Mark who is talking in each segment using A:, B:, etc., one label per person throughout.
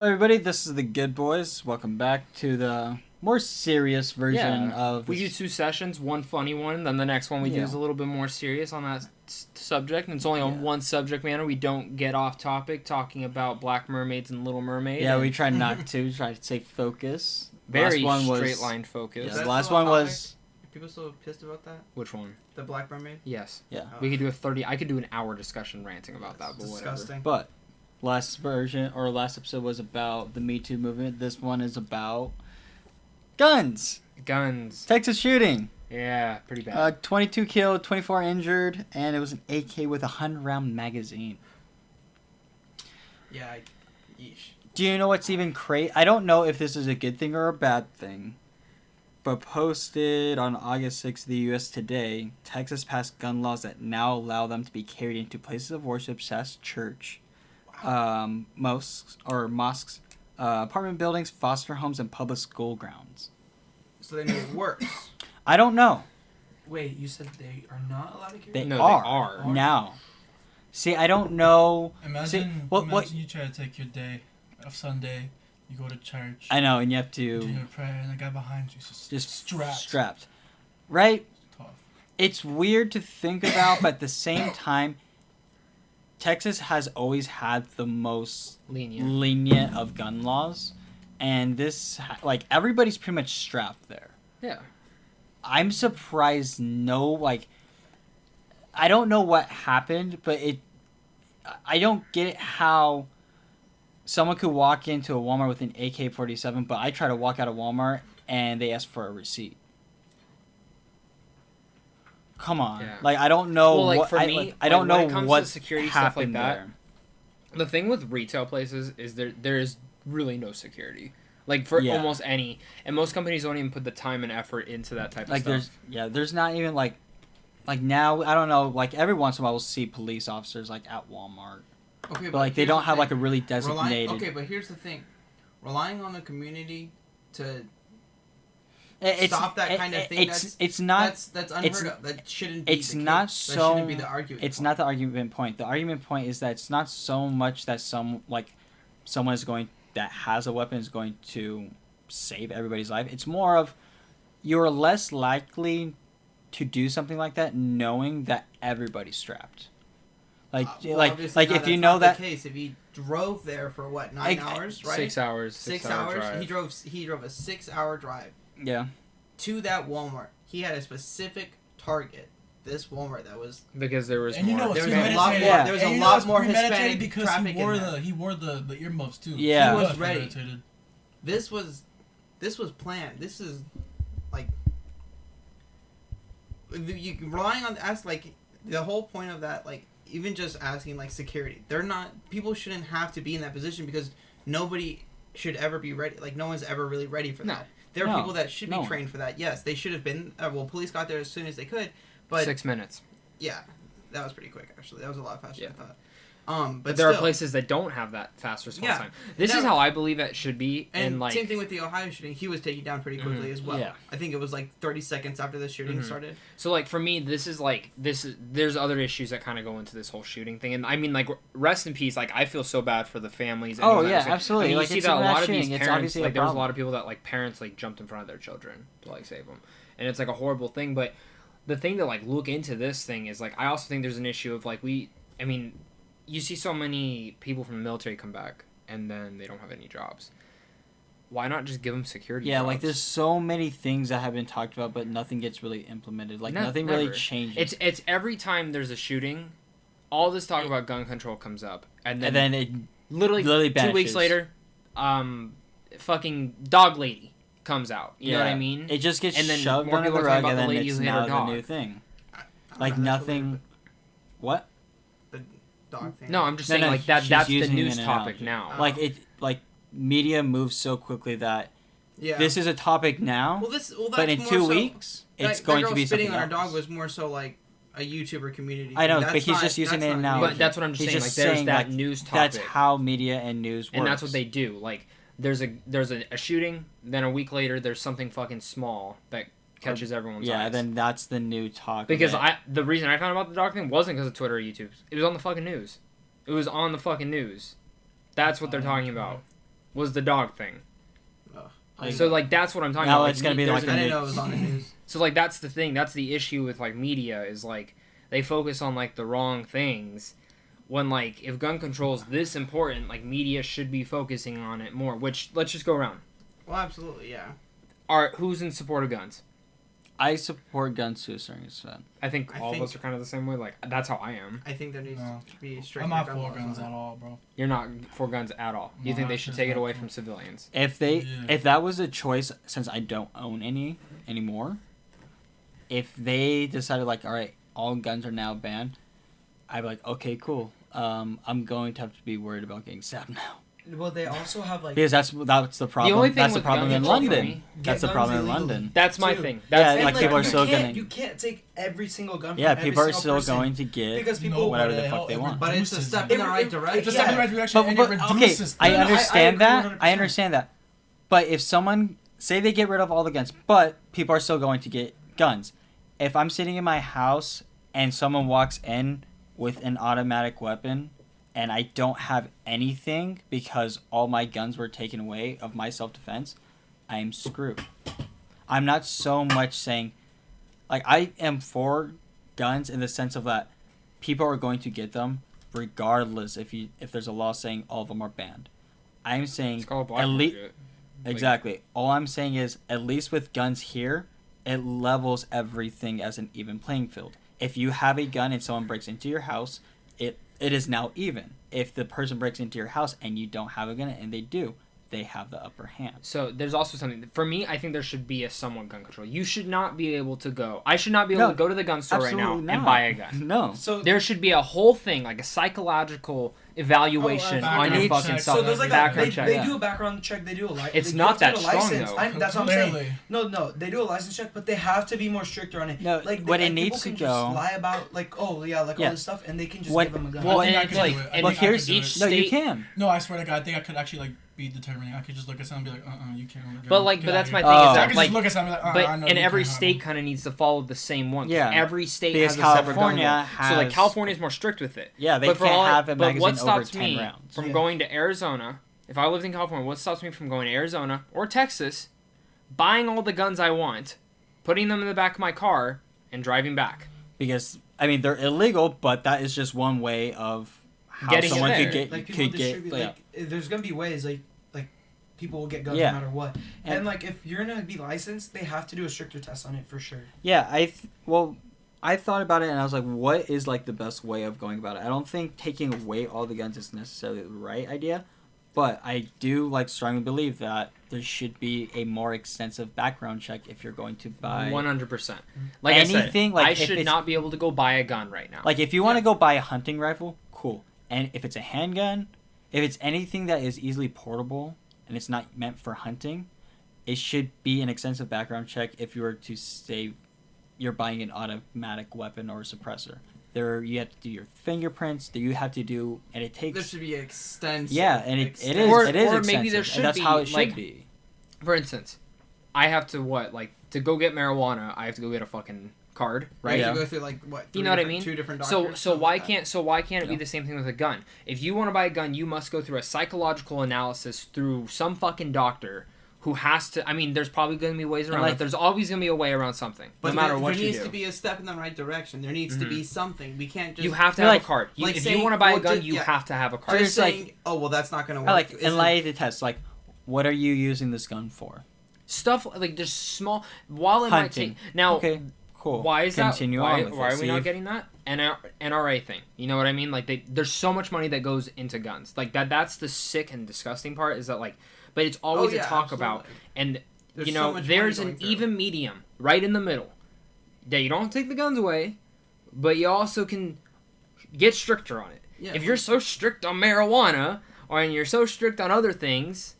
A: Everybody, this is the Good Boys. Welcome back to the more serious version of...
B: We do 2 sessions, one funny one, then the next one we do is a little bit more serious on that subject, and it's only on one subject matter. We don't get off topic talking about Black Mermaids and Little Mermaid.
A: Yeah, we try not to. Try to stay focused.
B: Very straight-line focus.
A: Yeah, the last one was...
C: Are people still pissed about that?
B: Which one?
C: The Black Mermaid?
B: Yes.
A: Yeah.
B: We could do I could do an hour discussion ranting about that, but
C: disgusting.
A: But last episode was about the Me Too movement. This one is about guns. Texas shooting.
B: Yeah, pretty bad.
A: 22 killed, 24 injured, and it was an AK with a 100-round magazine.
C: Yeah, yeesh.
A: Do you know what's even crazy? I don't know if this is a good thing or a bad thing, but posted on August 6th, the U.S. Today, Texas passed gun laws that now allow them to be carried into places of worship such as church, mosques, apartment buildings, foster homes, and public school grounds.
C: So they made it worse.
A: I don't know.
D: Wait, you said they are not allowed to carry?
A: They
B: No,
A: are
B: they are.
A: now. See, I don't know.
D: Imagine,
A: See,
D: imagine you try to take your day of Sunday, you go to church.
A: I know, and you have
D: do
A: to
D: your prayer, and the guy behind you is just
A: strapped. Right?
D: Tough.
A: It's weird to think about, but at the same time, Texas has always had the most lenient of gun laws, and this, everybody's pretty much strapped there.
B: Yeah.
A: I'm surprised I don't know what happened, but I don't get how someone could walk into a Walmart with an AK-47, but I try to walk out of Walmart and they ask for a receipt. Come on.
B: Yeah.
A: I don't know
B: what for me,
A: I don't know
B: when it comes
A: what
B: to security stuff like that.
A: there.
B: The thing with retail places is there is really no security. For almost any, and most companies don't even put the time and effort into that type of stuff.
A: There's not even now, I don't know, every once in a while we'll see police officers at Walmart.
C: Okay,
A: But they don't have a really designated.
C: Okay, but here's the thing. Relying on the community to stop that kind of thing,
A: it's not
C: that's unheard of. That shouldn't be
A: it's not
C: case.
A: so
C: That shouldn't be the argument.
A: It's not the argument point. The argument point is that it's not so much that someone is going that has a weapon is going to save everybody's life. It's more of you're less likely to do something like that knowing that everybody's strapped. If you know that
C: case, if he drove there for 9 hours, right?
B: 6 hours.
C: 6 hours.
B: Drive.
C: He drove a 6-hour drive.
A: Yeah.
C: To that Walmart. He had a specific target. This Walmart that was
B: because there was
D: and
B: more.
D: There
C: was a lot more Hispanic
D: because
C: traffic
D: he wore the earmuffs too.
A: Yeah.
C: He was ready. This was planned. This is you relying on the whole point of that even just asking security. People shouldn't have to be in that position because nobody should ever be ready. No one's ever really ready for that. There are people that should be trained for that. Yes, they should have been. Police got there as soon as they could. But
B: 6 minutes.
C: Yeah, that was pretty quick. Actually, that was a lot faster than I thought.
B: But there are places that don't have that fast response time. This is how I believe it should be.
C: And same thing with the Ohio shooting. He was taken down pretty quickly as well. Yeah. I think it was 30 seconds after the shooting started.
B: So for me, there's other issues that kind of go into this whole shooting thing. And I mean rest in peace. I feel so bad for the families.
A: Oh yeah, absolutely.
B: You see that a lot of these parents,
A: there
B: was a lot of people that parents jumped in front of their children to save them, and it's a horrible thing. But the thing to look into this thing is I also think there's an issue of you see so many people from the military come back and then they don't have any jobs. Why not just give them security jobs?
A: There's so many things that have been talked about, but nothing gets really implemented. Nothing really changes.
B: It's every time there's a shooting, all this talk about gun control comes up, and then
A: it
B: literally 2 weeks later, fucking dog lady comes out. You know what I mean?
A: It just gets
B: and then
A: shoved
B: more
A: under
B: people
A: the
B: are
A: rug,
B: talking
A: and
B: about
A: then
B: the lady
A: it's
B: who hit her
A: now the
B: dog.
A: new thing. Nothing. What?
C: The dog thing.
B: No, I'm just saying that. That's the news topic now.
A: Media moves so quickly that this is a topic now.
C: That's
A: but in 2 weeks, it's going to be something
C: spitting on
A: else.
C: her dog was more so a YouTuber community.
A: I know, but he's just using it now.
B: But that's what I'm just saying. There's that news topic.
A: That's how media and news works.
B: And that's what they do. There's a shooting, then a week later there's something fucking small that catches everyone's eyes.
A: Yeah, then that's the new talk.
B: Because the reason I found about the dog thing wasn't because of Twitter or YouTube. It was on the fucking news. It was on the fucking news. That's what they're talking about. was the dog thing.
C: Like,
B: So like that's what I'm talking
A: Now
B: about.
A: it's gonna be
B: there's
A: like
C: I
A: a
C: didn't know it was on the news.
B: So like that's the thing. That's the issue with like media is like they focus on like the wrong things. When like if gun control is this important, like media should be focusing on it more. Which let's just go around.
C: Well, absolutely, yeah.
B: Who's in support of guns?
A: I support guns to a certain extent.
B: I think
C: I
B: all
C: think-
B: of us are kind of the same way. Like that's how I am.
C: I think there needs
D: No.
C: to be straight
D: I'm not
C: gun
D: for
C: laws
D: guns
C: on
D: at
C: it.
D: all, bro.
B: You're not for guns at all. You
D: No,
B: think they
D: that's
B: should
D: just
B: take it
D: not
B: away
D: cool.
B: from civilians?
A: If that was a choice, since I don't own any anymore, if they decided like, all right, all guns are now banned, I'd be like, okay, cool. I'm going to have to be worried about getting stabbed now
E: Well, they also have like.
A: because that's the problem.
B: only thing
A: That's the
B: with
A: problem
B: gun
A: in
B: control for
A: London.
B: me-
A: That's the
E: Get
A: problem
E: guns
A: in
E: illegally.
A: London.
B: That's my
E: Too.
B: thing.
A: Yeah,
B: That's
E: And,
A: like, people are
E: you
A: still
E: can't-
A: gonna-
E: You can't take every single gun.
A: Yeah,
E: from every
A: people are
E: single
A: still
E: person.
A: going to get
E: Because people-
A: whatever the
D: But
A: fuck they want.
C: But it's a step in the right direction.
D: It's a step in the right direction,
A: But,
D: and
A: but
D: it
A: okay,
D: reduces.
A: I
E: No, no, I
A: understand
E: agree
A: that.
E: 100%.
A: I understand that. But if someone say they get rid of all the guns, but people are still going to get guns. If I'm sitting in my house and someone walks in with an automatic weapon and I don't have anything because all my guns were taken away of my self-defense, I am screwed. I'm not so much saying like I am for guns in the sense of that people are going to get them regardless if there's a law saying all of them are banned. I'm saying
B: It's called black
A: at least
B: market.
A: exactly. All I'm saying is at least with guns here, it levels everything as an even playing field. If you have a gun and someone breaks into your house, it is now even. If the person breaks into your house and you don't have a gun and they do, they have the upper hand.
B: So there's also something for me. I think there should be a somewhat gun control. You should not be able to go. I should not be able
A: No,
B: to go to the gun store right now
A: absolutely
B: and
A: not.
B: buy a gun.
A: No.
E: So
B: There should be a whole thing, like a psychological evaluation
E: Oh,
B: on your
D: background
B: fucking
D: check.
B: self.
E: So there's like
B: background
E: they,
B: check.
E: they
A: yeah.
E: do a background check. They do a license.
B: It's not that strong, though.
E: That's what I'm saying.
D: Clearly.
E: No, they do a license check, but they have to be more stricter on it.
A: No,
E: like
A: what it
E: people
A: needs to
E: can
A: go-
E: just lie about like all
A: Yeah.
E: this stuff, and they can just
A: What-
E: give them a gun.
B: Well,
A: Well,
B: and
D: I
B: it's
D: can
B: like,
D: do it.
B: and
A: Well,
D: I can
A: here's
D: do
B: each
D: it.
A: No, you
B: state.
A: can.
D: No, I swear to God, I think I could actually like be determining. I could just look at something and be like, you can't.
B: But like,
D: Get
B: but
D: out
B: that's
D: of
B: my
D: here.
B: thing.
A: Oh.
B: Is
D: I
B: that
D: could
B: like,
D: just look at something like,
B: but
D: I know
B: and
D: you
B: every
D: can't have
B: state
D: one.
B: kind of needs to follow the same one. 'cause
A: Yeah.
B: every state
A: Because
B: has a separate gun
A: California
B: law. So like
A: has-
B: California's more strict with it.
A: Yeah, they
B: But for
A: can't
B: all-
A: have a
B: but
A: magazine
B: what
A: over
B: stops
A: 10
B: me
A: rounds.
B: from
E: Yeah.
B: going to Arizona? If I lived in California, what stops me from going to Arizona or Texas, buying all the guns I want, putting them in the back of my car, and driving back?
A: Because I mean they're illegal, but that is just one way of how
B: Getting
A: someone
B: in
A: could
B: there.
A: get
E: like people
A: could get
E: distribute
A: yeah.
E: like there's gonna be ways like people will get guns
A: Yeah.
E: no matter what.
A: And-
E: And like if you're gonna be licensed, they have to do a stricter test on it for sure.
A: Yeah, I thought about it and I was like, what is like the best way of going about it? I don't think taking away all the guns is necessarily the right idea, but I do like strongly believe that there should be a more extensive background check if you're going to buy
B: 100%. Like
A: anything.
B: I said,
A: Like
B: I
A: if
B: should
A: it's-
B: not be able to go buy a gun right now.
A: Like if you want to go buy a hunting rifle, cool. And if it's a handgun, if it's anything that is easily portable and it's not meant for hunting, it should be an extensive background check if you were to say you're buying an automatic weapon or a suppressor. There you have to do your fingerprints, that you have to do and it
C: There
A: takes
C: should be extensive.
A: yeah, and it is
B: Or-
A: it is
B: or
A: extensive,
B: maybe there
A: and
B: should
A: that's
B: be,
A: how it should
B: like,
A: be.
B: For instance, I have to to go get marijuana, I have to go get a fucking card, right?
C: You
A: Yeah.
C: have to go through like what?
B: You know what I
C: 2 different
B: So
C: doctors.
B: so why
C: something like
B: can't it be
A: Yeah.
B: the same thing with a gun? If you want to buy a gun, you must go through a psychological analysis through some fucking doctor who has to. I mean, there's probably going to be ways around
A: like-
B: it. There's always going to be a way around something,
C: But
B: no matter
C: there,
B: what
C: there
B: you
C: needs
B: do.
C: to be a step in the right direction. There needs to be something. We can't just.
B: You have to
A: You're
B: have
A: like-
B: a card.
C: like
B: If you
C: saying-
B: want to buy a
C: well,
B: gun,
C: just-
B: you
C: yeah.
B: have to have a card.
C: just
A: There's, like-
C: saying, oh well, that's not going to work.
A: I like
C: isn't-
A: and lie to test like what are you using this gun for?
B: Stuff like just small. While it might
A: Hunting.
B: take now.
A: Okay, cool.
B: Why is
A: Continue
B: that?
A: on
B: Why,
A: with
B: why
A: it.
B: are we
A: See
B: not
A: if-
B: getting that? NRA thing. You know what I mean? Like there's so much money that goes into guns. Like that's the sick and disgusting part is that like, but it's always
C: Oh, yeah,
B: a talk about
C: absolutely.
B: and
C: There's
B: you
C: so
B: know
C: much
B: there's
C: money
B: an
C: going through.
B: even medium right in the middle. That you don't take the guns away, but you also can get stricter on it.
C: Yeah,
B: If you're so strict on marijuana and you're so strict on other things,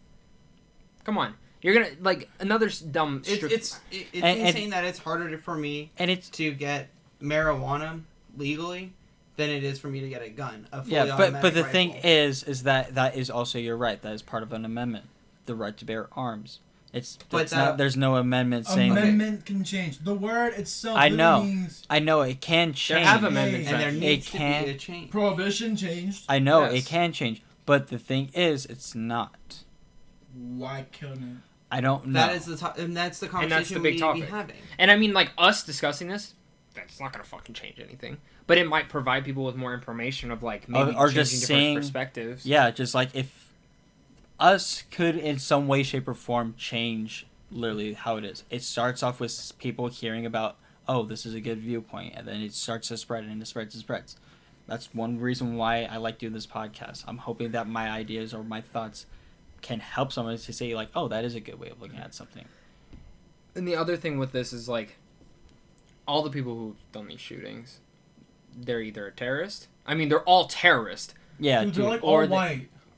B: come on. You're gonna like another dumb.
C: it's
A: And-
C: insane that it's harder for me
A: And it's
C: to get marijuana legally than it is for me to get a gun. A fully
A: yeah, but
C: automatic
A: the thing
C: rifle.
A: is that is also your right. That is part of an amendment, the right to bear arms.
C: But
A: It's not.
C: that-
A: There's no amendment saying.
D: Amendment can change. The word itself
A: I know.
D: literally means
A: I know it can change.
B: have amendments
C: and there
D: It
C: needs to be
A: can't-
C: a change.
D: prohibition changed.
A: I know
B: Yes.
A: it can change, but the thing is, it's not.
D: why killing it?
A: I don't know.
C: That is and that's the conversation
B: big
C: we need
B: topic.
C: to be having.
B: And I mean, like, us discussing this, that's not gonna fucking change anything. But it might provide people with more information of, like, maybe
A: Or
B: changing
A: just
B: different
A: saying-
B: perspectives.
A: Yeah, just like if us could in some way, shape, or form change literally how it is. It starts off with people hearing about, oh, this is a good viewpoint, and then it starts to spread and it spreads and spreads. That's one reason why I like doing this podcast. I'm hoping that my ideas or my thoughts can help someone to say, like, oh, that is a good way of looking at something.
B: And the other thing with this is, like, all the people who've done these shootings, they're either a terrorist. I mean, they're all terrorists.
A: Yeah,
D: Dude, they're
A: dude.
D: like
B: or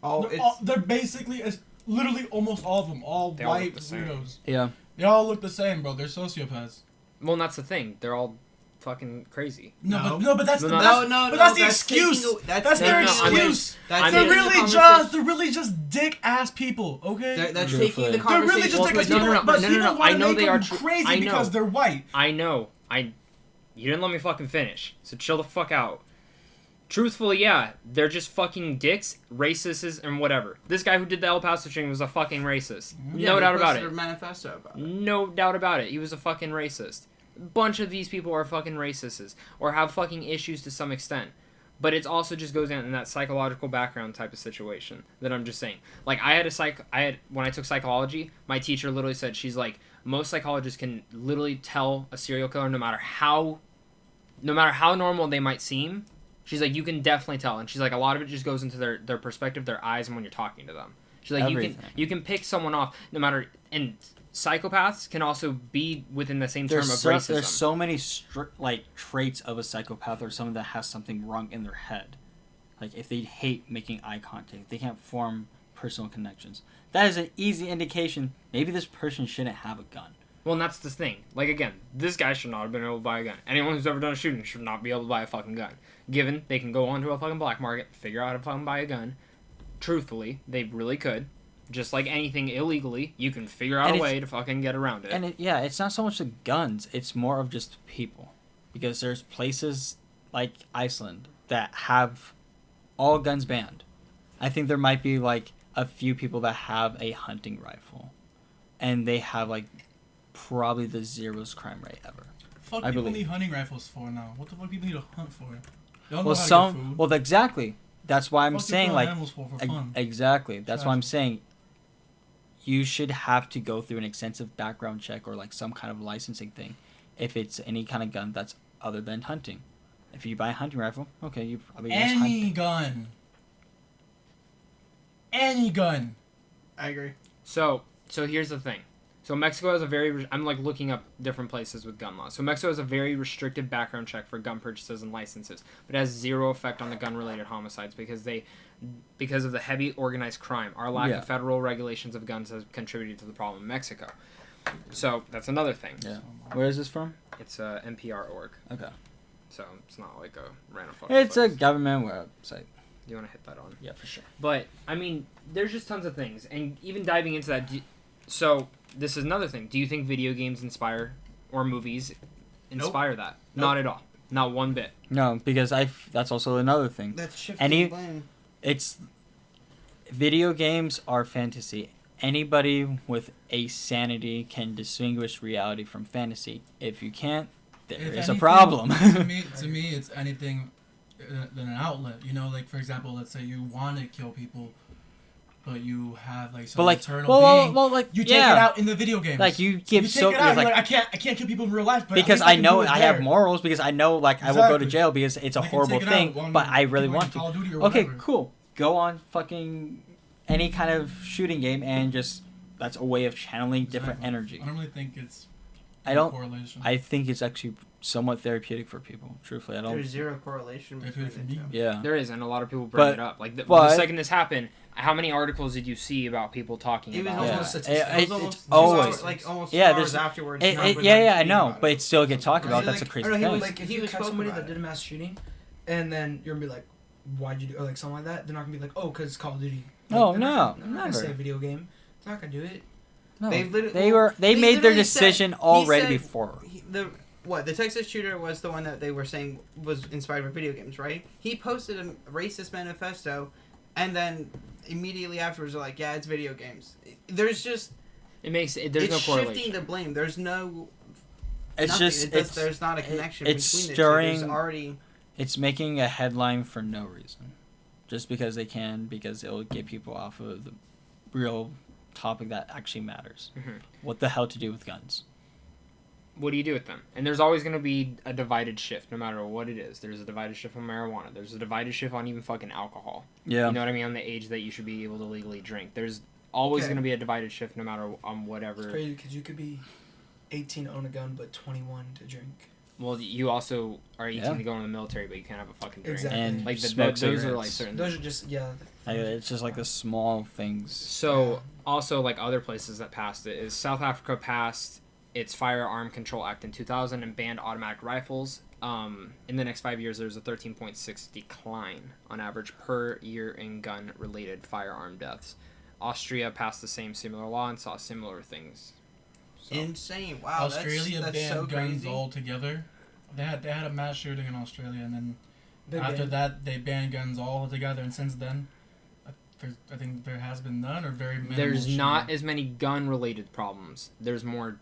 D: all
B: they-
D: white. They're basically literally almost all of them, all
B: They all look
D: white
B: the same.
D: weirdos.
A: Yeah.
D: They all look the same, bro. They're sociopaths.
B: Well, and that's the thing. They're all fucking crazy.
D: No,
C: No.
D: but that's
B: No,
D: the
B: no,
D: that's,
C: no,
D: but that's the
C: that's
D: excuse.
C: taking
D: That's
B: No,
D: their
B: no, I mean-
D: excuse.
C: That's
D: They're
C: taking the
D: really
C: conversation-
D: just dick ass people. Okay.
C: That's
A: Truthfully.
C: taking the
D: They're
C: conversation.
D: really just
B: Well,
D: dick ass
B: no,
D: people.
B: no, no,
D: but
B: no,
D: people
B: no, no.
D: want
B: I
D: to
B: know
D: make
B: they
D: them
B: are I
D: crazy
B: know.
D: because they're white.
B: I know. You didn't let me fucking finish. So chill the fuck out. Truthfully, yeah, they're just fucking dicks, racists, and whatever. This guy who did the El Paso shooting was a fucking racist.
C: Yeah,
B: No
C: they
B: doubt about
C: posted
B: it.
C: a manifesto about it.
B: No doubt about it. He was a fucking racist. A bunch of these people are fucking racists or have fucking issues to some extent. But it also just goes down in that psychological background type of situation that I'm just saying. Like when I took psychology, my teacher literally said, she's like, most psychologists can literally tell a serial killer no matter how normal they might seem. She's like, you can definitely tell. And she's like, a lot of it just goes into their perspective, their eyes, and when you're talking to them. She's like,
A: Everything.
B: you can pick someone off no matter. And psychopaths can also be within the same term of
A: There's
B: racism.
A: so many traits of a psychopath or someone that has something wrong in their head. Like if they hate making eye contact, they can't form personal connections. That is an easy indication maybe this person shouldn't have a gun.
B: Well, and that's the thing. Like, again, this guy should not have been able to buy a gun. Anyone who's ever done a shooting should not be able to buy a fucking gun. Given they can go onto a fucking black market, figure out how to fucking buy a gun. Truthfully, they really could. Just like anything illegally, you can figure out
A: And
B: a
A: it's-
B: way to fucking get around it.
A: And it's not so much the guns, it's more of just people. Because there's places like Iceland that have all guns banned. I think there might be like a few people that have a hunting rifle. And they have like probably the zeroest crime rate ever.
D: Fuck
A: I
D: people
A: believe.
D: need hunting rifles for now. What the fuck people need to hunt for? Y'all know
A: Well,
D: how to get food.
A: well, exactly. That's why I'm
D: Fuck you
A: saying
D: killing
A: like
D: animals for fun.
A: exactly. That's why I'm
D: Gotcha.
A: saying you should have to go through an extensive background check or like some kind of licensing thing if it's any kind of gun that's other than hunting. If you buy a hunting rifle, okay, you probably just
D: Any
A: hunt.
D: gun. Any gun.
C: I agree.
B: So here's the thing. So Mexico has a very... I'm, like, looking up different places with gun laws. So Mexico has a very restrictive background check for gun purchases and licenses, but it has zero effect on the gun-related homicides because of the heavy organized crime. Our lack
A: Yeah.
B: of federal regulations of guns has contributed to the problem in Mexico. So that's another thing.
A: Yeah. Where is this from?
B: It's NPR.org.
A: Okay.
B: So it's not like a random fucking
A: It's a
B: place.
A: government website.
B: You want to hit that on?
A: Yeah, for sure.
B: But, I mean, there's just tons of things. And even diving into that... So, this is another thing. Do you think video games inspire, or movies inspire that?
C: Nope.
B: Not at all. Not one bit.
A: No, because that's also another thing.
C: That's shifting
A: Any-
C: blame.
A: It's video games are fantasy. Anybody with a sanity can distinguish reality from fantasy. If you can't, there
D: If
A: is a
D: anything,
A: problem.
D: to me, it's anything than an outlet. You know, like for example, let's say you want to kill people, but you have like some
A: but like,
D: eternal being.
A: well, like
D: You take
A: yeah.
D: it out in the video games.
A: Like you
D: You
A: give
D: take
A: so
D: it out.
A: like,
D: You're like, I can't kill people in real life, but at
A: because
D: least
A: I
D: can
A: know
D: do it
A: I have
D: there.
A: morals because I know like I will go to
D: Exactly.
A: jail because it's a
D: I can
A: horrible
D: take it
A: thing,
D: out on
A: but I really
D: people
A: want
D: in Call
A: to.
D: of Duty or
A: Okay,
D: whatever.
A: cool. Go on fucking any kind of shooting game and just that's a way of channeling different
D: Exactly.
A: energy.
D: I don't really think it's.
A: I don't-
D: Correlation.
A: I think it's actually somewhat therapeutic for people. Truthfully, I don't.
C: There's zero correlation between
D: There's
C: the
D: for me.
C: two.
A: Yeah.
B: There is, and a lot of people bring
A: But-
B: it up. Like, the
A: but-
B: second this happened, how many articles did you see about people talking
C: It was
B: about
C: almost
B: that?
A: Yeah.
C: it was
A: It-
C: almost
A: it's
C: 2
A: always-
C: hours, like almost
A: Yeah,
C: 2
A: there's-
C: hours afterwards.
A: It,
C: nobody
A: yeah,
C: was
A: I
C: tweeting
A: know,
C: about
A: but
C: it.
A: it still get talked
C: Or
A: about.
C: he,
A: That's
C: like-
A: a crazy
C: or he
A: thing.
C: was-
E: Like if
C: he
E: you
C: was
E: catch
C: spoken
E: somebody
C: about
E: that
C: it.
E: did a mass shooting, and then you're gonna be like, "Why'd you do?" Or like something like that. They're not gonna be like, "Oh, cause Call of Duty." Like,
A: No,
E: they're not
A: no,
E: gonna- they're not gonna
A: never.
E: say a video game. It's not gonna do it.
A: No,
C: They've literally-
A: they
C: well,
A: they
C: he
A: made their
C: literally said-
A: decision
C: he
A: already
C: said-
A: before.
C: The Texas shooter was the one that they were saying was inspired by video games, right? He posted a racist manifesto, and then immediately afterwards are like, yeah, it's video games. There's just
B: There's
C: it's
B: no correlation.
C: shifting the blame. There's no.
A: It's
C: nothing.
A: just
C: There's not a connection
A: it's
C: between
A: stirring.
C: the two. There's already.
A: It's making a headline for no reason, just because they can, because it'll get people off of the real topic that actually matters.
B: Mhm.
A: What the hell to do with guns?
B: What do you do with them? And there's always going to be a divided shift, no matter what it is. There's a divided shift on marijuana. There's a divided shift on even fucking alcohol.
A: Yeah.
B: You know what I mean? On the age that you should be able to legally drink. There's always
C: Okay.
B: going to be a divided shift, no matter on whatever.
E: It's crazy because you could be 18 to own a gun, but 21 to drink.
B: Well, you also are 18
A: Yeah.
B: to go in the military, but you can't have a fucking drink.
E: Exactly.
A: And
B: Like
A: smoke
B: those are like
A: cigarettes.
B: certain.
E: Those are just
A: It's just like the small things.
B: So also like other places that passed it is South Africa passed its Firearm Control Act in 2000 and banned automatic rifles. In the next 5 years, there's a 13.6 decline on average per year in gun-related firearm deaths. Austria passed the same similar law and saw similar things. So,
C: Insane! Wow,
D: Australia
C: that's
D: banned
C: so
D: guns
C: crazy.
D: altogether. They had a mass shooting in Australia, and then
E: big
D: after
E: ban.
D: that they banned guns altogether. And since then, I think there has been none or very minimal.
B: there's not
D: shooting.
B: as many gun-related problems. There's more.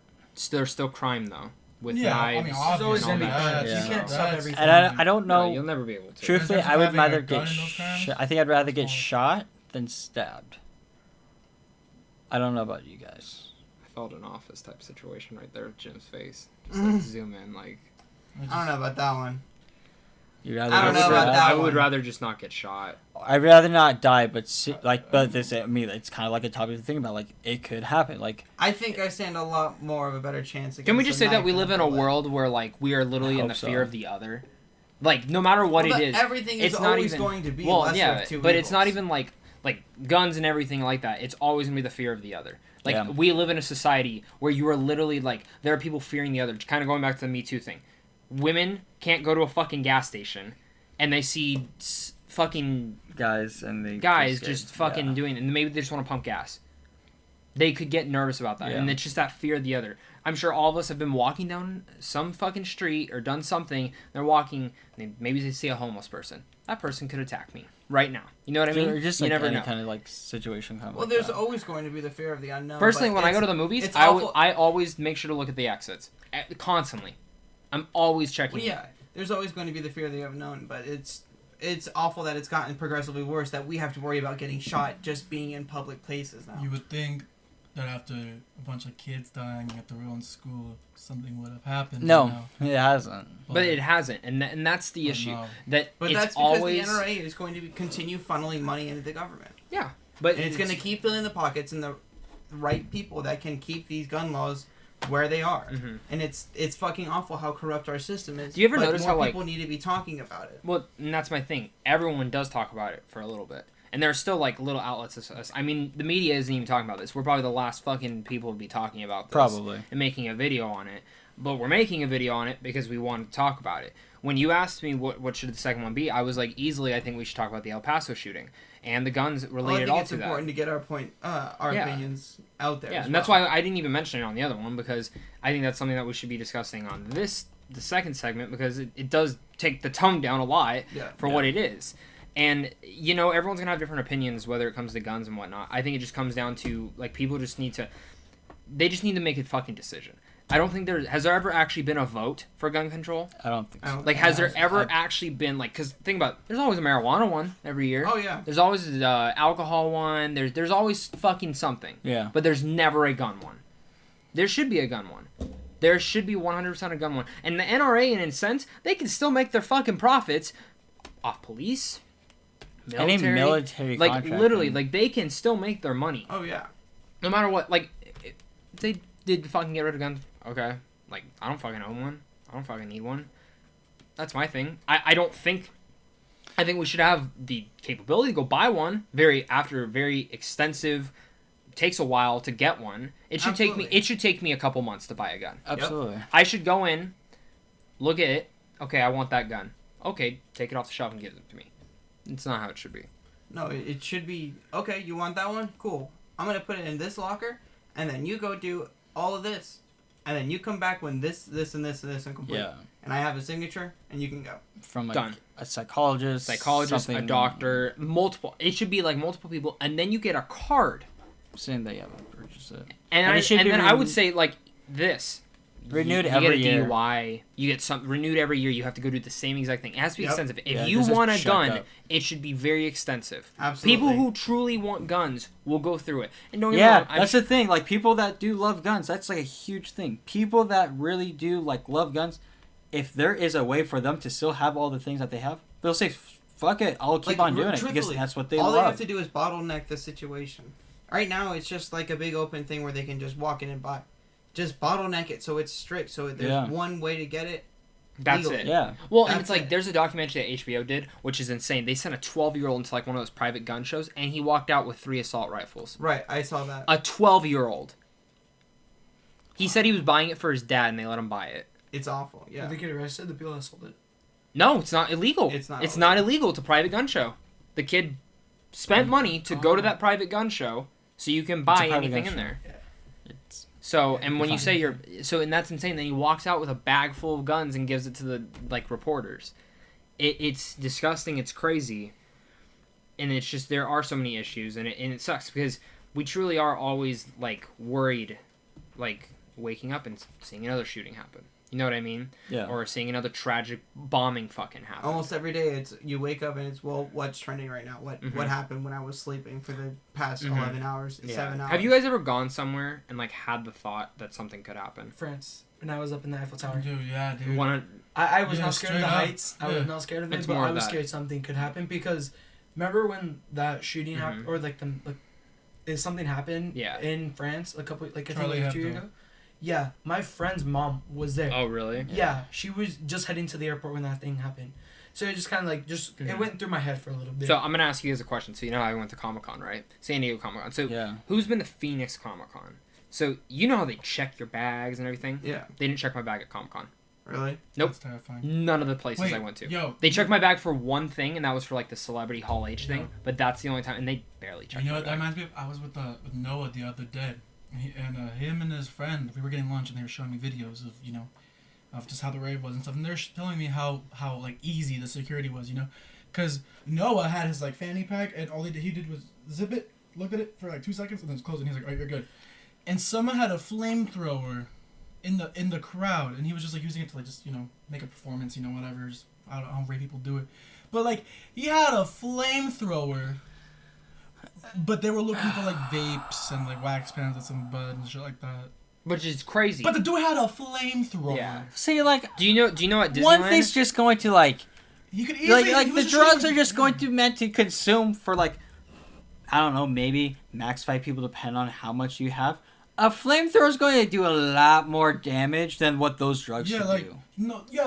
B: There's still crime though, with
D: Yeah, I
B: knives.
D: mean,
E: There's always
B: and all
E: gonna be
B: that.
E: bad.
A: Yeah.
E: You can't stop
D: That's-
E: everything.
A: And I don't
B: No,
A: know.
B: you'll never be able to.
A: Truthfully,
D: In terms
A: I
D: of
A: would
D: having
A: rather
D: a
A: get.
D: gun in those crimes?
A: I think I'd rather get
D: Small.
A: shot than stabbed. I don't know about you guys.
B: I felt an office type situation right there with Jim's face. Just like zoom in, like.
C: I don't know about that one.
A: You rather
C: I don't
A: get
C: know about
A: stabbed?
C: that
B: I would
C: one.
B: rather just not get shot.
A: I'd rather not die, but but this, I mean, it's kind of like a topic to think about. Like, it could happen. Like,
C: I think I stand a lot more of a better chance.
B: Can we
C: against
B: just
C: a
B: say that
C: knife
B: we
C: than
B: live in a
C: bullet.
B: world where like we are literally
A: I
B: in the
A: hope so.
B: fear of the other? Like no matter what
C: Well,
B: it is,
C: everything is
B: it's not
C: always
B: even
C: going to be
B: well,
C: lesser
B: yeah,
C: of two
B: but it's not
C: evils.
B: even like guns and everything like that. It's always gonna be the fear of the other. Like
A: Yeah.
B: we live in a society where you are literally like there are people fearing the other. Kind of going back to the Me Too thing. Women can't go to a fucking gas station, and they see fucking
A: guys and they
B: guys
A: get-
B: just fucking
A: yeah.
B: doing, and maybe they just want to pump gas. They could get nervous about that,
A: Yeah.
B: and it's just that fear of the other. I'm sure all of us have been walking down some fucking street or done something. They're walking, maybe they see a homeless person. That person could attack me right now. You know what I mean?
A: Or just
B: you
A: like
B: never
A: any
B: know.
A: kind of like situation. Kind of
C: Well,
A: like
C: there's
A: that.
C: always going to be the fear of the unknown.
B: Personally,
C: but
B: when I go to
C: it's-
B: the movies,
C: it's
B: I
C: awful-
B: always make sure to look at the exits constantly. I'm always checking.
C: Well, yeah, there's always going to be the fear of the unknown, but it's awful that it's gotten progressively worse that we have to worry about getting shot just being in public places now.
D: You would think that after a bunch of kids dying at their own school, something would have happened.
A: No, it hasn't.
B: But it hasn't, and that's the
D: but
B: issue.
D: no.
B: That
C: But
B: it's
C: that's because
B: always
C: the NRA is going to continue funneling money into the government.
B: but
C: And it's going to keep filling the pockets and the right people that can keep these gun laws where they are.
B: Mhm.
C: And it's fucking awful how corrupt our system is.
B: Do you ever
C: but
B: notice
C: more
B: how, like-
C: people need to be talking about it?
B: Well, and that's my thing. Everyone does talk about it for a little bit. And there are still, like, little outlets. I mean, the media isn't even talking about this. We're probably the last fucking people to be talking about this.
A: Probably.
B: And making a video on it. But we're making a video on it because we want to talk about it. When you asked me what should the second one be, I was like, easily, I think we should talk about the El Paso shooting. And the guns
C: Well, I
B: related
C: think
B: all
C: it's
B: to that.
C: important to get our
B: Yeah.
C: opinions out there.
B: Yeah,
C: as
B: and that's
C: well.
B: why I didn't even mention it on the other one, because I think that's something that we should be discussing on the second segment, because it does take the tone down a lot
C: Yeah.
B: for what it is. And, you know, everyone's going to have different opinions whether it comes to guns and whatnot. I think it just comes down to, like, people just need to... They just need to make a fucking decision. I don't think has there ever actually been a vote for gun control?
A: I don't think
C: I
A: so.
C: don't
B: Like,
C: think
B: has there
C: it
B: ever actually been, like... Because, think about it. There's always a marijuana one every year.
C: Oh, yeah.
B: There's always an alcohol one. There's always fucking something.
A: Yeah.
B: But there's never a gun one. There should be a gun one. There should be 100% a gun one. And the NRA, in a sense, they can still make their fucking profits off police, military.
A: Any military
B: like,
A: contracting.
B: literally, like, they can still make their money.
C: Oh, yeah.
B: No matter what. Like, if they did fucking get rid of guns, okay. Like, I don't fucking own one. I don't fucking need one. That's my thing. I think we should have the capability to go buy one after very extensive, takes a while to get one. It should take me a couple months to buy a gun.
A: Absolutely.
B: I should go in, look at it. Okay, I want that gun. Okay, take it off the shelf and give it to me. It's not how it should be.
C: No, it should be, okay, you want that one? Cool. I'm going to put it in this locker, and then you go do all of this. And then you come back when this, and this, and this are complete.
A: Yeah.
C: and I have a signature, and you can go.
A: From like
B: Done.
A: a psychologist,
B: A
A: something-
B: doctor, multiple. It should be like multiple people, and then you get a card.
A: saying that you haven't purchased it.
B: And,
A: And it should be
B: then I would
A: renewed-
B: say like this.
A: Renewed
B: you
A: every
B: get a
A: year.
B: DUI. You get some renewed every year. You have to go do the same exact thing. It has to be
C: Yep.
B: extensive. If
A: Yeah,
B: you
A: this is
B: want a gun,
A: checkup.
B: it should be very extensive.
C: Absolutely.
B: People who truly want guns will go through it. And don't get me
A: Yeah,
B: wrong,
A: that's the thing. Like people that do love guns, that's like a huge thing. People that really do like love guns, if there is a way for them to still have all the things that they have, they'll say, "Fuck it, I'll keep on doing it," because
C: truthfully,
A: that's what they
C: all
A: love.
C: they have to do is bottleneck the situation. Right now, it's just like a big open thing where they can just walk in and buy. Just bottleneck it so it's strict. So there's
A: Yeah.
C: one way to get it.
B: that's
C: legal.
B: it.
A: Yeah,
B: Well, and
C: That's
B: it's like
C: it.
B: there's a documentary that HBO did, which is insane. They sent a 12-year-old into like one of those private gun shows, and he walked out with 3 assault rifles.
C: Right, I saw that.
B: A 12-year-old. He said he was buying it for his dad, and they let him buy it.
C: It's awful.
E: Did
C: Yeah.
E: they get arrested? The people that sold it.
B: No, it's not illegal.
C: It's not
B: It's
C: illegal.
B: not illegal. It's a private gun show. The kid spent money to go to that private gun show, so you can buy
A: private
B: anything
A: gun
B: in
A: show.
B: there.
A: it's
B: So, and when you
A: fine.
B: say and that's insane. Then he walks out with a bag full of guns and gives it to the like reporters. It's disgusting. It's crazy, and it's just there are so many issues, and it sucks because we truly are always like worried, like waking up and seeing another shooting happen. You know what I mean?
A: yeah.
B: Or seeing another tragic bombing fucking happen.
C: Almost every day, it's you wake up and it's what's trending right now? What
B: Mhm.
C: happened when I was sleeping for the past
B: Mhm.
C: 11 hours,
B: Yeah.
C: 7 hours?
B: Have you guys ever gone somewhere and like had the thought that something could happen?
E: France. When I was up in the Eiffel Tower.
D: Dude, yeah, dude.
E: I was
D: Yeah,
E: not scared of the
D: straight up.
E: heights. I was
D: Yeah.
E: not scared of it,
B: It's
E: but
B: more
E: I
B: of
E: was
B: that.
E: scared something could happen because remember when that shooting
B: Mhm.
E: happened or like if something happened
B: Yeah.
E: in France a couple like I think
D: Charlie
E: like 2 years
D: Hebdo.
E: ago. Yeah, my friend's mom was there.
B: Oh, really?
E: Yeah, she was just heading to the airport when that thing happened. So it just kind of like it
B: Mhm.
E: went through my head for a little bit.
B: So I'm gonna ask you guys a question. So you know how I went to Comic Con, right? San Diego Comic Con. So
A: Yeah.
B: who's been to Phoenix Comic Con? So you know how they check your bags and everything?
C: Yeah.
B: They didn't check my bag at Comic Con.
C: Really?
B: Nope.
D: That's terrifying.
B: None of the places
D: Wait,
B: I went to.
D: yo,
B: They checked my bag for one thing, and that was for like the Celebrity Hall H thing.
D: Yeah.
B: But that's the only time, and they barely checked
D: you know
B: my
D: what that
B: bag.
D: reminds me of? I was with Noah the other day, and him and his friend, we were getting lunch, and they were showing me videos of of just how the rave was and stuff, and they're telling me how like easy the security was, because Noah had his like fanny pack, and all he did was zip it, look at it for like 2 seconds, and then close it. And he's like, "All right, you're good." And someone had a flamethrower in the crowd, and he was just like using it to like just make a performance, whatever. Just, I don't know how rave people do it, but like he had a flamethrower. But they were looking for like vapes and like wax pens and some bud and shit like that.
B: Which is crazy.
D: But the dude had a flamethrower.
B: Yeah.
A: See, like
B: Do you know what Disneyland?
A: one thing's just going to like
D: You could easily
A: like
D: he
A: the
D: was
A: drugs
D: shooting-
A: are just going to meant to consume for like I don't know, maybe max 5 people depending on how much you have. A flamethrower is going to do a lot more damage than what those drugs
D: Yeah,
A: should
D: like
A: do.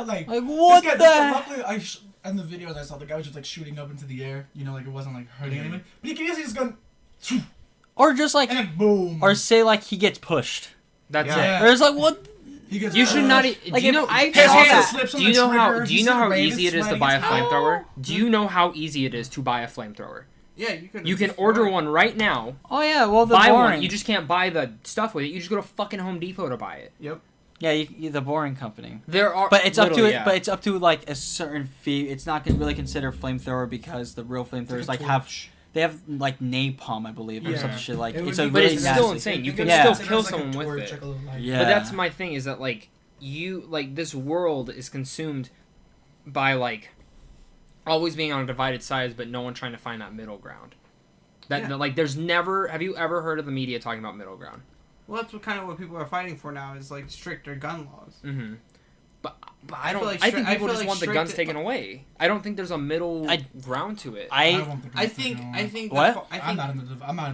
D: like
A: Like what
D: this
A: the
D: guy,
A: heck?
D: luckily in the videos I saw, the guy was just like shooting up into the air. Like it wasn't like hurting anyone. But you could easily just go
A: Or just like
D: and boom.
A: or say like he gets pushed.
B: That's
C: Yeah.
B: it.
A: Or it's like what
D: He gets
B: You should not.
A: Like,
B: Do you
A: if
B: know?
A: I
D: his
A: saw
D: hand
A: that-
D: slips on
B: Do you
D: the
B: know how?
D: trigger,
B: Do you
D: he's
B: know
D: in
B: how
D: rave,
B: easy it is to
D: sweating,
B: buy a
D: it's
B: flamethrower? Do you know how easy it is to buy a flamethrower?
C: Yeah, you could.
B: You can order one right now.
A: Oh yeah, well the
B: Buy
A: boring.
B: one. You just can't buy the stuff with it. You just go to fucking Home Depot to buy it.
C: Yep.
A: Yeah, the boring company.
B: There are.
A: But it's up to
B: literally,
A: it.
B: yeah.
A: But it's up to like a certain fee. It's not gonna really consider flamethrower because the real flamethrowers like have they have like napalm, I believe, or
E: Yeah.
A: some shit like
E: It would
A: it's a
E: be
B: But
A: really
B: it's
A: nasty.
B: still insane. You can
A: Yeah.
B: still
E: consider
B: kill
E: it as, like, a
B: someone with
E: torch,
B: it.
E: like a little light.
A: Yeah.
B: But that's my thing is that like this world is consumed by like always being on divided sides, but no one trying to find that middle ground.
C: Yeah.
B: Like there's never. Have you ever heard of the media talking about middle ground?
C: Well, that's what people are fighting for now is like stricter gun laws.
B: Mm-hmm. But
C: I
B: I don't.
C: feel like
B: I think
C: stri- I
B: people
C: feel
B: just
C: like
B: want the guns
C: strict-
B: taken away. I don't think there's a middle
A: I-
B: ground to it.
A: I
D: want the guns
C: I
D: taken away.
C: think.
A: What?
C: that fa- I
D: I'm
C: think.
D: not in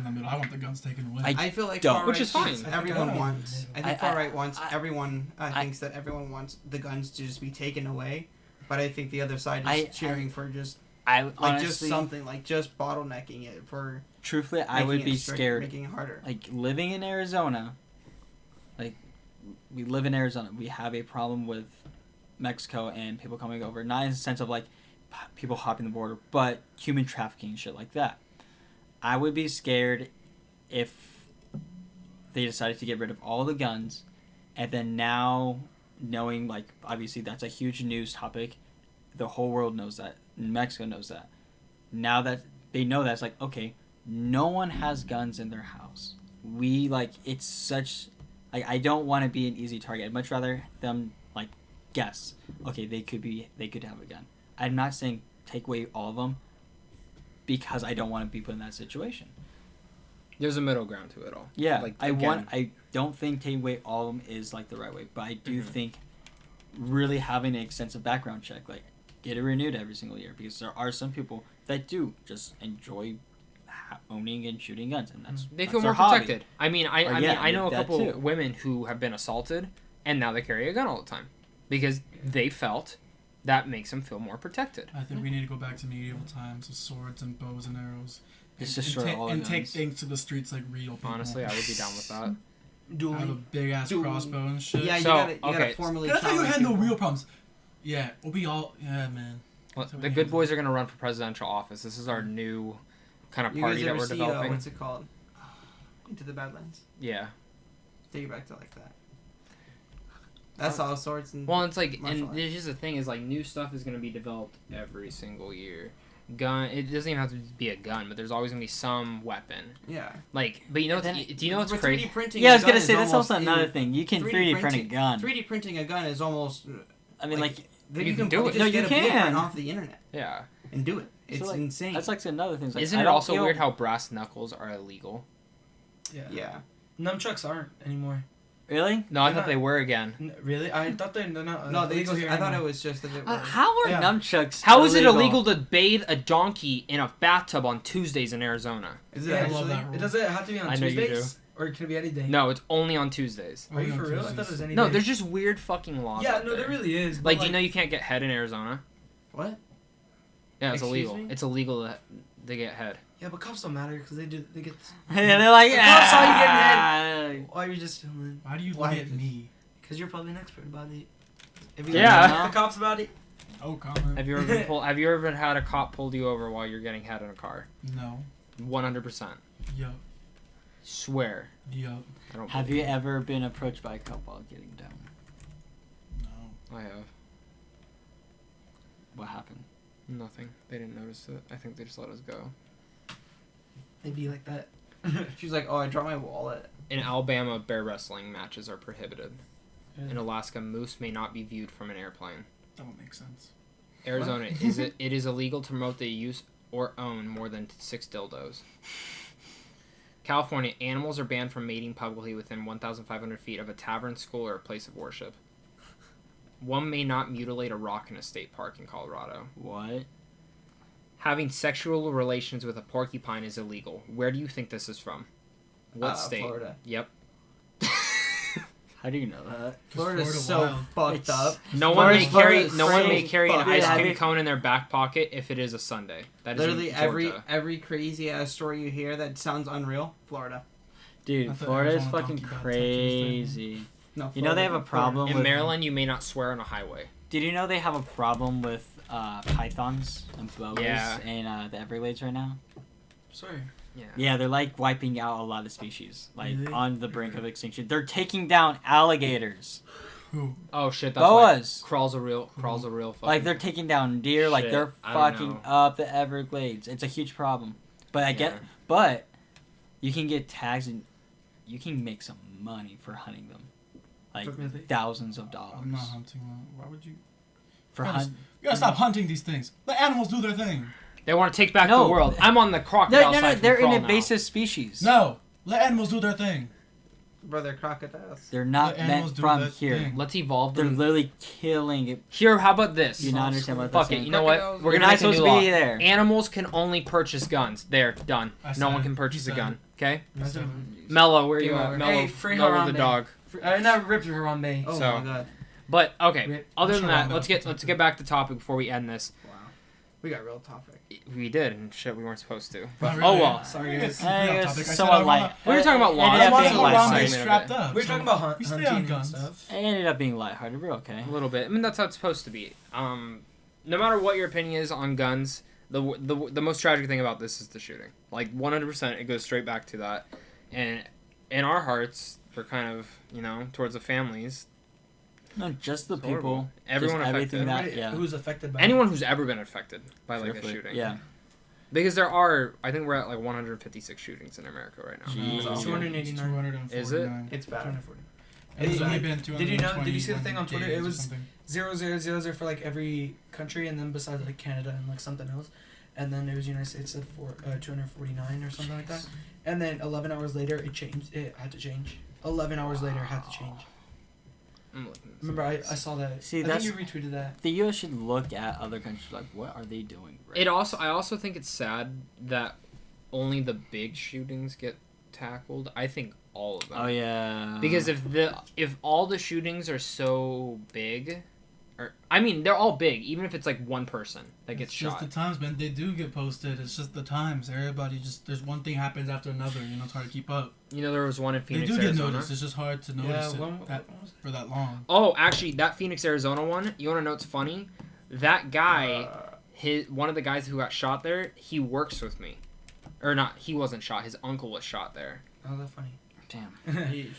D: the middle. I want the guns taken away.
A: I
C: I feel like
A: don't.
C: far
B: Which
C: right
B: is fine.
C: thinks
E: I think
C: everyone
E: I-
C: wants. I think
A: I-
C: far right wants
A: I-
C: everyone.
A: I-
C: Thinks that everyone wants the guns to just be taken away, but I think the other side is
A: I-
C: cheering for just
A: I
C: like
A: honestly,
C: just something like just bottlenecking it for.
A: truthfully, I
C: making
A: would
C: it
A: be
C: strict,
A: scared.
C: making it harder.
A: Like living in Arizona, like we live in Arizona, we have a problem with Mexico and people coming over. Not in the sense of like people hopping the border, but human trafficking and shit like that. I would be scared if they decided to get rid of all the guns, and then now knowing like obviously that's a huge news topic, the whole world knows that. Mexico knows that. Now that they know that, it's like, okay, no one has guns in their house. We like it's such like I don't want to be an easy target. I'd much rather them like guess. Okay, they could have a gun. I'm not saying take away all of them because I don't want to be put in that situation.
B: There's a middle ground to it all.
A: Yeah,
B: Like,
A: I
B: again-
A: don't think taking away all of them is like the right way, but I do think really having an extensive background check, like get it renewed every single year, because there are some people that do just enjoy owning and shooting guns, and
B: They
A: that's
B: feel
A: their
B: more
A: hobby.
B: protected. I mean, I
A: Or,
B: mean,
A: yeah,
B: I know a
A: that
B: couple
A: too.
B: women who have been assaulted, and now they carry a gun all the time because they felt that makes them feel more protected.
D: I think we need to go back to medieval times with swords and bows and arrows.
A: Just
D: and,
A: destroy all the
D: and take
A: guns.
D: things to the streets like real people.
B: Honestly, I would be down with that.
D: Have a
E: Dueling.
D: big ass
C: Dueling.
D: crossbow and shit.
C: Yeah, you
B: So,
C: gotta
B: okay,
C: formally.
D: That's how you
C: challenge
D: handle
C: people.
D: real problems. Yeah, we'll be all. Yeah, man.
B: Well,
D: That's what
B: the
D: we
B: good
D: have.
B: boys are gonna run for presidential office. This is our new kind of
C: You
B: party
C: guys
B: that
C: ever
B: we're
C: see
B: developing.
C: what's it called? Into the Badlands.
B: Yeah.
C: Take it back to like that. That's all sorts and.
B: Well, it's like,
C: Martial
B: and here's the thing: is like new stuff is gonna be developed every single year. Gun. It doesn't even have to be a gun, but there's always gonna be some weapon.
C: Yeah.
B: Like, but you know,
A: Then-
B: do you know what's
C: With
B: crazy?
C: 3D printing.
A: Yeah, I
C: a
A: was gonna
C: gun
A: say
C: is
A: that's also
C: almost
A: another
C: in-
A: thing. You can 3D print a gun.
C: 3D printing a gun is almost.
A: I mean, like
B: You can do
C: probably
B: it.
C: just
A: No, you
C: get a blueprint
A: can.
C: off the internet
B: Yeah.
C: and do it. It's
A: so, like,
C: insane.
A: that's like another thing. It's like,
B: Isn't
A: I
B: it
A: don't
B: also
A: feel-
B: weird how brass knuckles are illegal?
E: Yeah.
C: yeah.
E: Nunchucks aren't anymore.
A: Really?
B: No, I
E: They're
B: thought
E: not-
B: they were again.
E: Really? I thought they're not.
C: No, they.
E: illegal
C: Just,
E: here
C: I thought it
E: anymore.
C: was just that they were.
A: How are
E: Yeah.
A: nunchucks?
B: How is it illegal to bathe a donkey in a bathtub on Tuesdays in Arizona?
C: Is it
E: Yeah,
D: I love
C: actually?
D: that rule.
E: It doesn't have to be on
B: I know you
E: Tuesdays, or it can be any day.
B: No, it's only on Tuesdays.
E: Are you
D: Only
E: for
D: on
E: real? I thought it
D: Tuesdays.
E: was any
B: No,
E: day.
B: there's just weird fucking laws.
E: Yeah,
B: out
E: no, there really is. but
B: Like, do you know you can't get head in Arizona?
C: What?
B: Yeah, it's
C: Excuse
B: illegal.
C: me?
B: It's illegal to get head.
E: Yeah, but cops don't matter because they get.
A: Yeah, they're like,
E: The cops saw you
A: "Ah."
E: Why are you just chilling?
D: Why do you
C: Why
D: look at
C: is-
D: me?
E: Because you're probably an expert about it. If you
B: Yeah.
E: ask the cops about it.
D: Oh, comment.
B: Have you ever have you ever had a cop pulled you over while you're getting head in a car?
D: No.
B: 100%.
D: Yup.
B: Swear.
D: Yup.
B: I don't.
A: Have you ever been approached by a cop while getting down?
D: No.
B: I have.
A: What happened?
B: Nothing. They didn't notice it. I think they just let us go.
E: They be like that.
C: She's like, oh, I dropped my wallet.
B: In Alabama, bear wrestling matches are prohibited.
E: Yeah.
B: In Alaska, moose may not be viewed from an airplane.
D: That would make sense.
B: Arizona, it is illegal to promote the use or own more than 6 dildos. California, animals are banned from mating publicly within 1,500 feet of a tavern, school, or a place of worship. One may not mutilate a rock in a state park in Colorado.
A: What?
B: Having sexual relations with a porcupine is illegal. Where do you think this is from? What state?
C: Florida.
B: Yep.
A: How do you know that?
C: Florida's
D: Florida
C: so
D: wild.
C: fucked
A: It's-
C: up.
B: No one may
A: Florida's
B: carry. No one may
A: crazy.
B: carry an
C: Fuck.
B: ice
A: Yeah,
B: cream
A: have
B: cone in their back pocket if it is a Sunday. That is
C: Literally
B: in
C: every
B: Georgia.
C: crazy ass story you hear that sounds unreal, Florida.
A: Dude,
D: I thought
A: Florida is
D: Arizona
A: fucking
D: talked about
A: crazy.
C: No,
A: You know they have a
C: Florida.
A: problem
B: In
A: with.
B: Maryland, you may not swear on a highway.
A: Did you know they have a problem with pythons and boas
B: Yeah.
A: in the Everglades right now?
E: Sorry.
B: Yeah.
A: Yeah, they're like wiping out a lot of species, like
E: Really?
A: on the brink of extinction. They're taking down alligators,
D: Who?
B: Oh shit. That's why
A: boas.
B: crawls a real fucking.
A: Like they're taking down deer, like
B: Shit,
A: they're
B: I don't
A: fucking
B: know.
A: up the Everglades. It's a huge problem. But but you can get tags and you can make some money for hunting them, like
E: Really?
A: thousands of dollars
D: I'm not hunting them. Why would you?
A: for
D: Yes.
A: hunt.
D: You gotta stop hunting these things. Let animals do their thing.
B: They want to take back
A: No.
B: the world. I'm on the crocodile
A: No,
B: side.
A: they're
B: from
A: an
B: crawl now.
A: invasive species.
D: No. Let animals do their thing.
C: Brother, crocodiles.
A: They're not
D: Let animals
A: meant
D: do
A: from
D: their
A: here.
D: thing.
B: Let's evolve
A: They're
B: them.
A: literally killing it.
B: Here, how about this?
A: You not understand what
B: Fuck
A: they're
B: it.
A: saying.
B: You know what?
C: Crocodiles-
B: We're
A: You're
B: gonna
A: not
B: make a
A: supposed
B: new
A: to
B: law.
A: be there.
B: Animals can only purchase guns. There, done.
D: I
B: No
D: said
B: one
D: it.
B: can purchase
D: You
B: a
D: said
B: gun. Okay.
D: You said
B: Mello, where you
C: Game
B: at?
C: over.
B: Mello,
E: Hey, free
B: Mello
E: Harambe.
B: the dog.
E: I never ripped Harambe.
C: Oh
B: So-
C: my god.
B: But okay.
E: Rip.
B: Other
D: I'm
B: than
D: sure
B: that,
D: Harambe
B: let's
D: was
B: get back to topic before we end this.
C: Wow. We got real topic.
B: We did, and shit, we weren't supposed to. But
D: Not
B: oh
D: really.
B: well.
E: Sorry, guys.
A: Hey,
D: Off
A: it's
D: topic. I said
A: somewhat
D: I wanna-
A: light.
B: We were talking about
A: It
B: laws.
A: ended
D: I
A: up
D: want
A: being
D: to
B: light
D: Harambe
B: segment
A: lighthearted.
B: of
D: strapped
B: it.
D: up.
E: We're
D: so
E: talking about
D: we stay
E: hunting
D: on
E: and
D: guns.
E: stuff.
A: It ended up being lighthearted. We're okay.
B: A little bit. I mean, that's how it's supposed to be. No matter what your opinion is on guns, the most tragic thing about this is the shooting. Like 100%, it goes straight back to that. And in our hearts, we're kind of towards the families.
A: No, just the
B: It's horrible.
A: people.
B: Everyone
A: just everything
B: affected.
A: that
E: Everybody
A: yeah.
E: who's affected by
B: Anyone who's ever been affected by like a
A: Truthfully,
B: shooting.
A: Yeah.
B: Because there are, I think we're at like 156 shootings in America right now.
A: Jeez.
E: It's 289.
D: 249.
B: Is it?
C: It's bad.
E: 240.
D: And there's
E: Did
D: only
E: you-
D: been
E: did you know- did you see the thing on
D: 221
E: Twitter?
D: days
E: It
D: or
E: was
D: something.
E: 0,000 for like every country, and then besides like Canada and like something else, and then it was United States at 249 or something like that, and then 11 hours later it changed. It had to change. 11 hours later it had to change.
B: I'm looking at
E: Remember, I saw that.
A: See,
E: I
A: that's-
E: think you retweeted that.
A: The U.S. should look at other countries like, what are they doing? Right?
B: I also think it's sad that only the big shootings get tackled. I think all of them.
A: Oh yeah.
B: Because if all the shootings are so big, or I mean they're all big, even if it's like one person that gets
D: It's just
B: shot.
D: the times, man. They do get posted. It's just the times. Everybody just there's one thing happens after another. You know, it's hard to keep up.
B: You know, there was one in Phoenix,
D: they do get
B: Arizona.
D: noticed. It's just hard to notice it for that long.
B: Oh, actually, that Phoenix, Arizona one. You want to know what's funny? That guy, one of the guys who got shot there, he works with me, or not? He wasn't shot. His uncle was shot there.
E: Oh, that's funny.
A: Damn.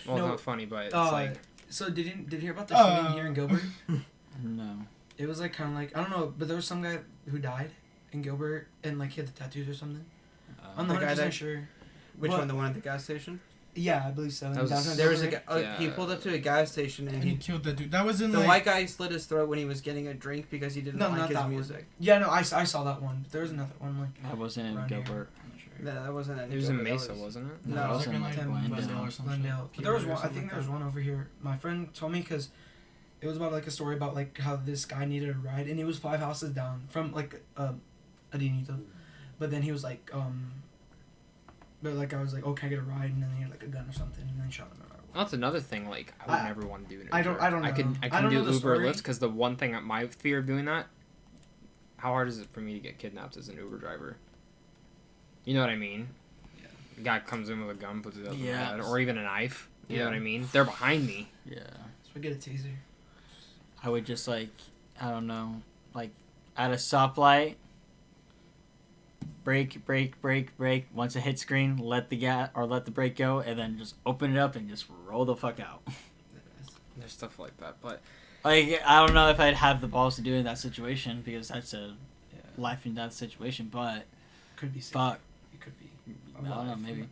B: Well,
E: No,
B: not funny, but it's
E: Uh,
B: like
E: So did you hear about the shooting here in Gilbert?
A: No.
E: It was like kind of like I don't know, but there was some guy who died in Gilbert and like he had the tattoos or something. I'm
C: The
E: not
C: guy
E: 100%
C: that-
E: sure.
C: Which
E: What?
C: one? The one at the gas station?
E: Yeah, I believe so.
B: That was-
E: Downtown
C: There was a
E: Gilbert.
C: guy.
B: Yeah.
C: He pulled up to a gas station and
D: And he
C: he.
D: killed that dude. That was in
C: The
D: like.
C: white guy slit his throat when he was getting a drink because he didn't
E: No,
C: like
E: not
C: his
E: that one.
C: music.
E: Yeah, no, I saw that one. But there was another one like
A: That wasn't in
E: around here.
A: Gilbert. I'm not sure.
C: No, that wasn't.
B: it was in
C: Gilbert, that
B: Mesa,
C: was-
B: wasn't it?
C: No,
A: it
C: it
A: was
C: was
A: in like
D: Glendale
A: Glendale.
D: or some shit.
E: Glendale. But there was one. I think there was one over here. My friend told me because it was about like a story about like how this guy needed a ride and he was 5 houses down from like Adinito, but then he was like but like I was like, oh, can I get a ride? And then he had like a gun or something, and then he shot him.
B: That's another thing. Like I would
E: I-
B: never want to do an Uber.
E: I don't
B: I
E: know.
B: can
E: I
B: do
E: don't know the
B: Uber or
E: story.
B: Lyft because the one thing my fear of doing that. How hard is it for me to get kidnapped as an Uber driver? You know what I mean?
E: Yeah.
B: The guy comes in with a gun, puts it up in
A: Yeah.
B: my head, or even a knife. You know
C: Yeah.
B: what I mean? They're behind me.
A: Yeah.
E: So we get a taser.
A: I would just like, I don't know, like at a stoplight, brake. Once it hits green, let the gas or let the brake go, and then just open it up and just roll the fuck out.
B: There's stuff like that, but
A: Like I don't know if I'd have the balls to do it in that situation because that's a
E: Yeah.
A: life and death situation. But
E: Could be safe.
A: fuck,
E: It could be.
A: I don't know, maybe.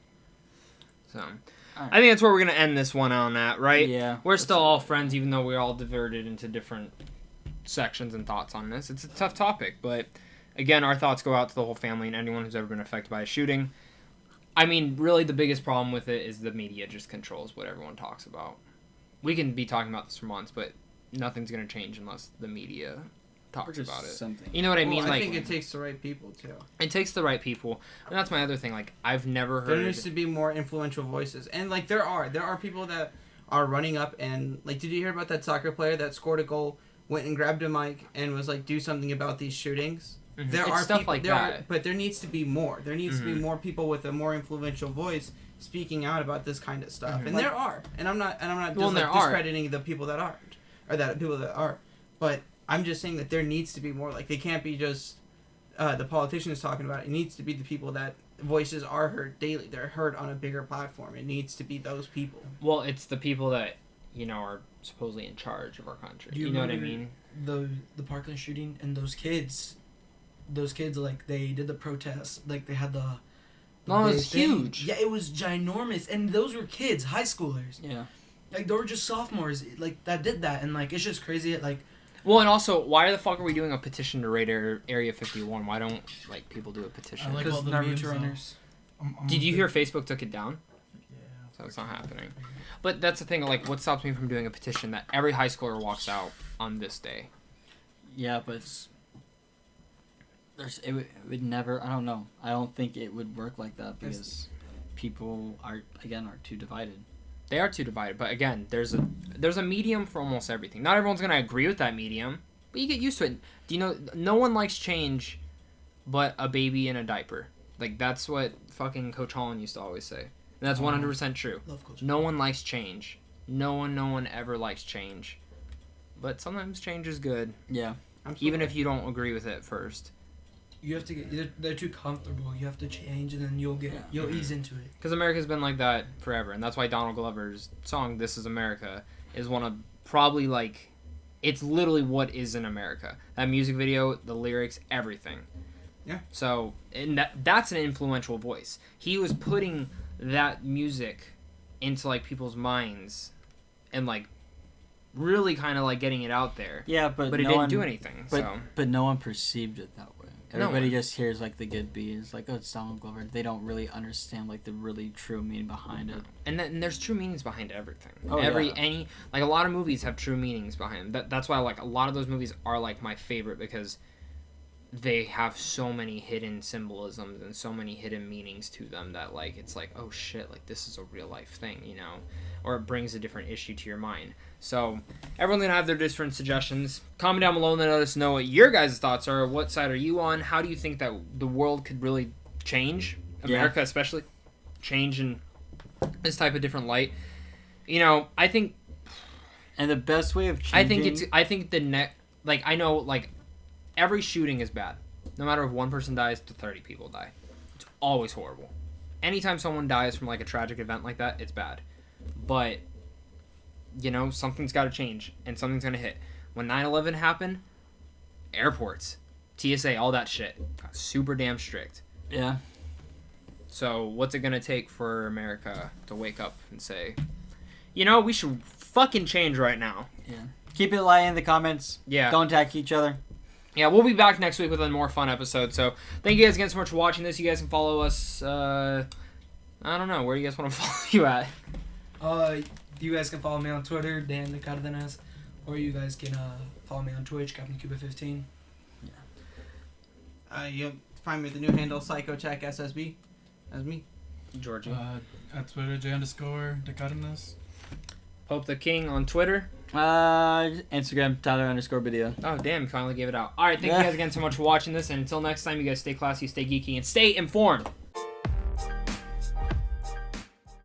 B: so
A: Alright.
B: I think that's where we're gonna end this one on that, right?
A: Yeah.
B: We're still all friends, even though we're all diverted into different sections and thoughts on this. It's a tough topic, but again, our thoughts go out to the whole family and anyone who's ever been affected by a shooting. I mean, really, the biggest problem with it is the media just controls what everyone talks about. We can be talking about this for months, but nothing's gonna change unless the media talks about it.
A: Something.
B: You know what I mean?
C: Well, I
B: Like,
C: think it takes the right people too.
B: it takes the right people, and that's my other thing. Like, I've never
C: There
B: heard.
C: needs to be more influential voices, and like there are people that are running up and like. Did you hear about that soccer player that scored a goal, went and grabbed a mic and was like, "Do something about these shootings."
B: Mhm.
C: There
B: It's
C: are
B: stuff
C: people,
B: like
C: there
B: that.
C: Are, but there needs to be more. There needs to be
B: Mhm.
C: more people with a more influential voice speaking out about this kind of stuff,
E: Mhm.
C: and there are. And I'm not just
B: Well,
C: like
B: there are.
C: discrediting the people that aren't, or that people that are. But I'm just saying that there needs to be more. Like they can't be just the politicians talking about it. It needs to be the people that voices are heard daily. They're heard on a bigger platform. It needs to be those people.
B: Well, it's the people that are supposedly in charge of our country.
E: Do
B: You,
E: you
B: know what I
E: remember
B: mean?
E: The Parkland shooting and those kids like they did the protest, like they had the
B: No, it
E: big
B: was
E: thing.
B: huge.
E: Yeah, it was ginormous, and those were kids, high schoolers.
A: Yeah.
E: Like they were just sophomores, like that did that, and like it's just crazy. Like
B: Well, and also, why the fuck are we doing a petition to raid Area 51? Why don't like people do a petition?
D: I like
E: because
D: all the memes,
E: Naruto
D: though.
E: runners.
B: Did you hear Facebook took it down?
D: Yeah.
B: So it's not happening. But that's the thing. Like, what stops me from doing a petition that every high schooler walks out on this day?
A: Yeah, but it would never. I don't know. I don't think it would work like that because people are too divided.
B: They are too divided. But again, there's a medium for almost everything. Not everyone's gonna agree with that medium, but you get used to it. Do you know? No one likes change, but a baby in a diaper. Like that's what fucking Coach Holland used to always say. And that's 100% true.
E: Love culture.
B: No one likes change. No one ever likes change. But sometimes change is good,
A: Yeah.
B: even if you don't agree with it first.
E: You have to get. They're too comfortable. You have to change, and then you'll
B: Mhm.
E: ease into it.
B: Because America's been like that forever, and that's why Donald Glover's song "This Is America" is one of probably like it's literally what is in America. That music video, the lyrics, everything.
C: Yeah.
B: So, and that's an influential voice. He was putting that music into like people's minds and like really kind of like getting it out there.
A: Yeah, but
B: it
A: no
B: didn't
A: one,
B: do anything.
A: But no one perceived it that way.
B: No
A: Everybody
B: one.
A: just hears like the good beats, like, oh, it's Donald Glover. They don't really understand like the really true meaning behind it.
B: And there's true meanings behind everything.
A: Oh, yeah.
B: Any like a lot of movies have true meanings behind them. That's why like a lot of those movies are like my favorite, because they have so many hidden symbolisms and so many hidden meanings to them that like it's like, oh shit, like this is a real life thing, you know, or it brings a different issue to your mind. So everyone's gonna have their different suggestions. Comment down below and let us know what your guys' thoughts are. What side are you on? How do you think that the world could really change, America especially, change in this type of different light? You know, I think,
A: And the best way of changing...
B: I think the net, like, I know, like, every shooting is bad. No matter if one person dies to 30 people die. It's always horrible. Anytime someone dies from, like, a tragic event like that, it's bad. But, you know, something's got to change, and something's going to hit. When 9/11 happened, airports, TSA, all that shit got super damn strict.
A: Yeah.
B: So what's it going to take for America to wake up and say, you know, we should fucking change right now?
A: Yeah. Keep it light in the comments.
B: Yeah.
A: Don't attack each other.
B: Yeah, we'll be back next week with a more fun episode. So thank you guys again so much for watching this. You guys can follow us. I don't know. Where do you guys want to follow you at?
E: You guys can follow me on Twitter, Dan the Cardenas, or you guys can follow me on Twitch, CaptainCuba15.
C: You'll find me at the new handle PsychoCheckSSB. That's me.
B: Georgie.
D: At Twitter, J_de Cardenas.
B: Pope the King on Twitter.
A: Instagram, Tyler_video.
B: Oh, damn. You finally gave it out. All right. Thank you guys again so much for watching this. And until next time, you guys stay classy, stay geeky, and stay informed.